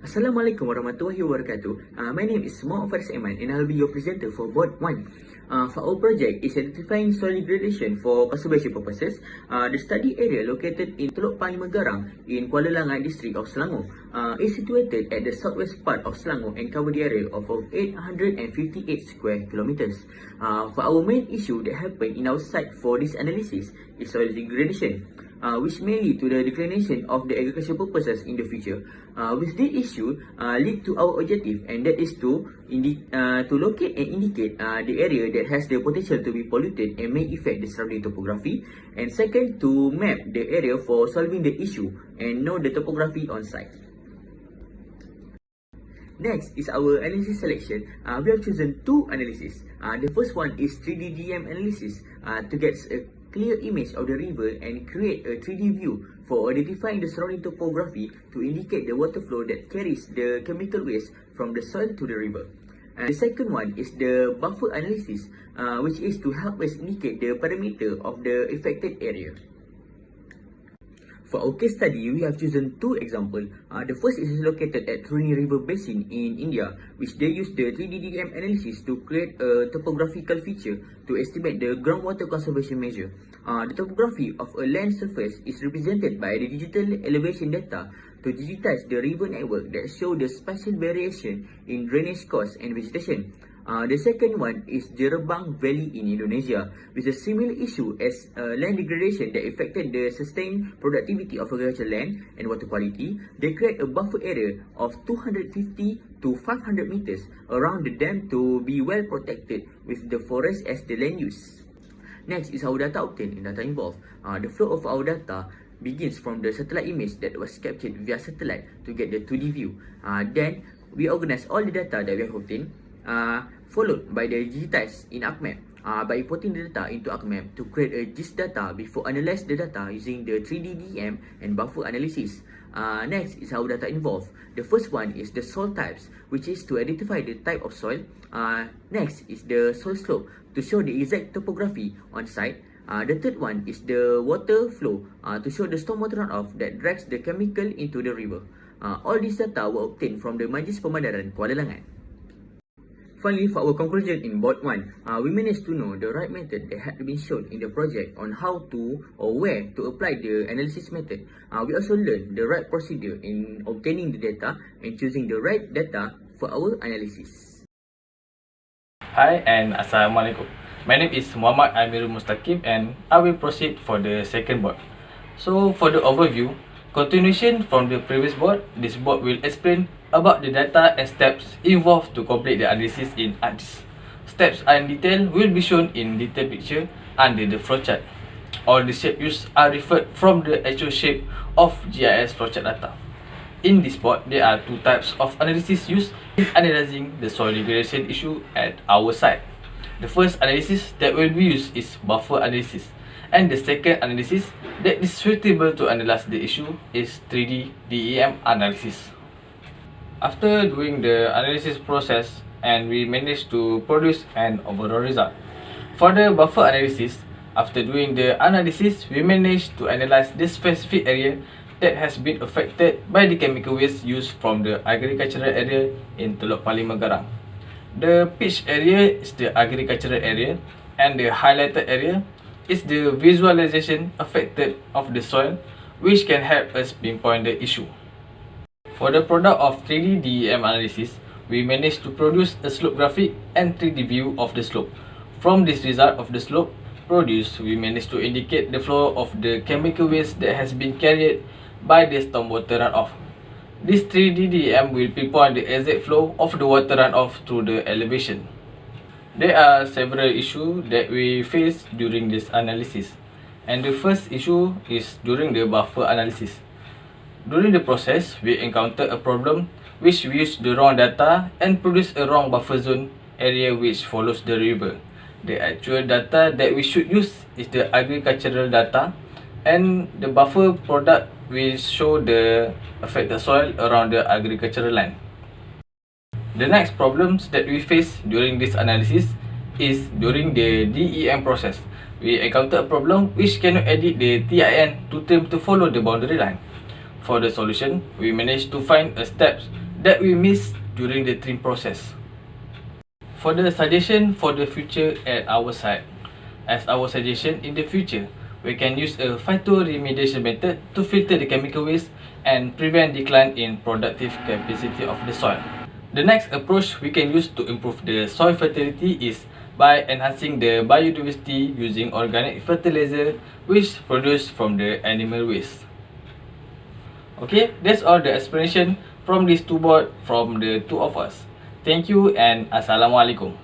Assalamualaikum warahmatullahi wabarakatuh. My name is Faris Eman and I'll be your presenter for Board 1. For our project is identifying soil degradation for conservation purposes. The study area located in Teluk Palimagarang in Kuala Langat district of Selangor is situated at the southwest part of Selangor and cover the area of 858 square kilometers. For our main issue that happened in our site for this analysis is soil degradation, which may lead to the declination of the agricultural purposes in the future. With this issue lead to our objective, and that is to locate and indicate the area that has the potential to be polluted and may affect the surrounding topography. And second, to map the area for solving the issue and know the topography on site. Next is our analysis selection. We have chosen two analyses. The first one is 3D DM analysis to get a clear image of the river and create a 3D view for identifying the surrounding topography to indicate the water flow that carries the chemical waste from the soil to the river. And the second one is the buffer analysis, which is to help us indicate the parameter of the affected area. For our case study, we have chosen two examples. The first is located at Truni River Basin in India, which they use the 3D analysis to create a topographical feature to estimate the groundwater conservation measure. The topography of a land surface is represented by the digital elevation data to digitize the river network that show the spatial variation in drainage course and vegetation. The second one is Jerebang Valley in Indonesia, with a similar issue as land degradation that affected the sustained productivity of agricultural land and water quality. They create a buffer area of 250 to 500 meters around the dam to be well protected with the forest as the land use. Next is our data obtained and data involved. The flow of our data begins from the satellite image that was captured via satellite to get the 2D view. Then we organize all the data that we have obtained, followed by the digitized in ArcMap by importing the data into ArcMap to create a GIS data before analyze the data using the 3D DM and buffer analysis. Next is our data involved. The first one is the soil types, which is to identify the type of soil. Next is the soil slope to show the exact topography on site. The third one is the water flow to show the stormwater runoff that drags the chemical into the river. All these data were obtained from the Majlis Pemadaran Kuala Langat. Finally, for our conclusion in Board 1, we managed to know the right method that had been shown in the project on how to or where to apply the analysis method. We also learned the right procedure in obtaining the data and choosing the right data for our analysis. Hi and Assalamualaikum. My name is Muhammad Amirul Mustaqim and I will proceed for the second board. So for the overview, continuation from the previous board, this board will explain about the data and steps involved to complete the analysis in ArcGIS. Steps and detail will be shown in detailed picture under the flowchart. All the shape used are referred from the actual shape of GIS flowchart data. In this board, there are two types of analysis used in analyzing the soil degradation issue at our site. The first analysis that will be used is buffer analysis, and the second analysis that is suitable to analyze the issue is 3D DEM analysis. After doing the analysis process, and we managed to produce an overall result. For the buffer analysis, after doing the analysis, we managed to analyze the specific area that has been affected by the chemical waste used from the agricultural area in Teluk Palimagarang. The pitch area is the agricultural area, and the highlighted area is the visualization affected of the soil, which can help us pinpoint the issue. For the product of 3D DEM analysis, we managed to produce a slope graphic and 3D view of the slope. From this result of the slope produced, we managed to indicate the flow of the chemical waste that has been carried by the stormwater runoff. This 3D DEM will pinpoint the exact flow of the water runoff through the elevation. There are several issues that we face during this analysis, and the first issue is during the buffer analysis. During the process, we encountered a problem which we used the wrong data and produced a wrong buffer zone area which follows the river. The actual data that we should use is the agricultural data, and the buffer product will show the affected soil around the agricultural land. The next problems that we face during this analysis is during the DEM process. We encounter a problem which cannot edit the TIN to trim to follow the boundary line. For the solution, we managed to find a steps that we missed during the trim process. For the suggestion for the future at our side, as our suggestion in the future, we can use a phytoremediation method to filter the chemical waste and prevent decline in productive capacity of the soil. The next approach we can use to improve the soil fertility is by enhancing the biodiversity using organic fertilizer which produced from the animal waste. Okay, that's all the explanation from these two board from the two of us. Thank you and Assalamualaikum.